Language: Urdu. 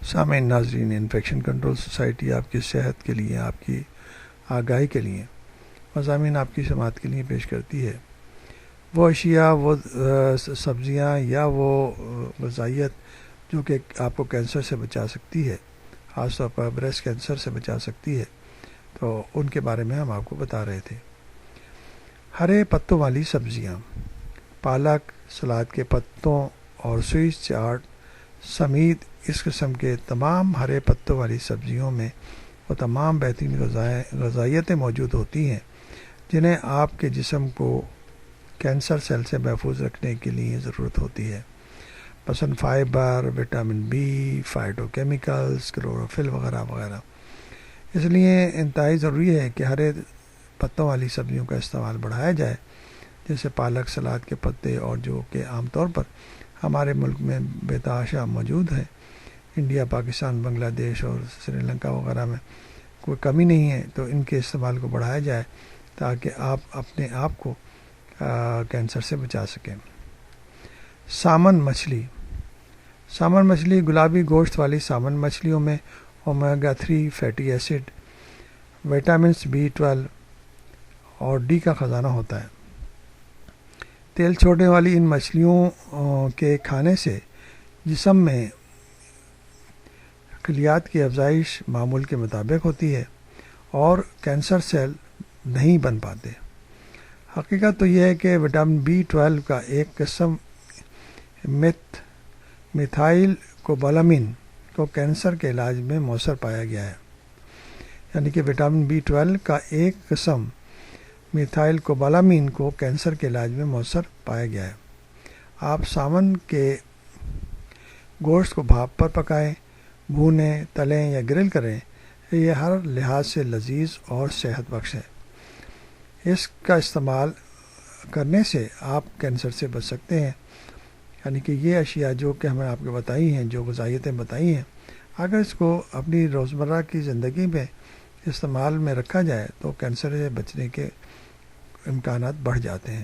سامعین ناظرین، انفیکشن کنٹرول سوسائٹی آپ کی صحت کے لیے، آپ کی آگاہی کے لیے، مضامین آپ کی سماعت کے لیے پیش کرتی ہے وہ اشیاء، وہ سبزیاں یا وہ غذائیت جو کہ آپ کو کینسر سے بچا سکتی ہے، خاص طور پر بریسٹ کینسر سے بچا سکتی ہے، تو ان کے بارے میں ہم آپ کو بتا رہے تھے۔ ہرے پتوں والی سبزیاں، پالک، سلاد کے پتوں اور سوئس چارڈ سمیت اس قسم کے تمام ہرے پتوں والی سبزیوں میں وہ تمام بہترین غذائیتیں موجود ہوتی ہیں جنہیں آپ کے جسم کو کینسر سیل سے محفوظ رکھنے کے لیے ضرورت ہوتی ہے، مثلاً fibre, vitamin B, phyto chemicals, chlorophyll وغیرہ وغیرہ۔ اس لیے انتہائی ضروری ہے کہ ہرے پتوں والی سبزیوں کا استعمال بڑھایا جائے، جیسے پالک، سلاد کے پتے، اور جو کہ عام طور پر ہمارے ملک میں بے تحاشا موجود ہے۔ انڈیا، پاکستان، بنگلہ دیش اور سری لنکا وغیرہ میں کوئی کمی نہیں ہے، تو ان کے استعمال کو بڑھایا جائے تاکہ آپ اپنے آپ کو کینسر سے بچا سکیں۔ سامن مچھلی، سامن مچھلی، گلابی گوشت والی سامن مچھلیوں میں omega 3 fatty acid, vitamins B12 اور ڈی کا خزانہ ہوتا ہے۔ تیل چھوڑنے والی ان مچھلیوں کے کھانے سے جسم میں خلیات کی افزائش معمول کے مطابق ہوتی ہے اور کینسر سیل نہیں بن پاتے۔ حقیقت تو یہ ہے کہ وٹامن B12 کا ایک قسم میتھائل کوبالامین کو کینسر کے علاج میں مؤثر پایا گیا ہے، یعنی کہ وٹامن B12 کا ایک قسم میتھائل کوبالامین کو کینسر کے علاج میں مؤثر پایا گیا ہے۔ آپ سامن کے گوشت کو بھاپ پر پکائیں، بھونیں، تلیں یا گرل کریں، یہ ہر لحاظ سے لذیذ اور صحت بخش ہے۔ اس کا استعمال کرنے سے آپ کینسر سے بچ سکتے ہیں، یعنی کہ یہ اشیاء جو کہ ہمیں آپ کو بتائی ہیں، جو غذائیتیں بتائی ہیں، اگر اس کو اپنی روزمرہ کی زندگی میں استعمال میں رکھا جائے تو کینسر سے بچنے کے امکانات بڑھ جاتے ہیں۔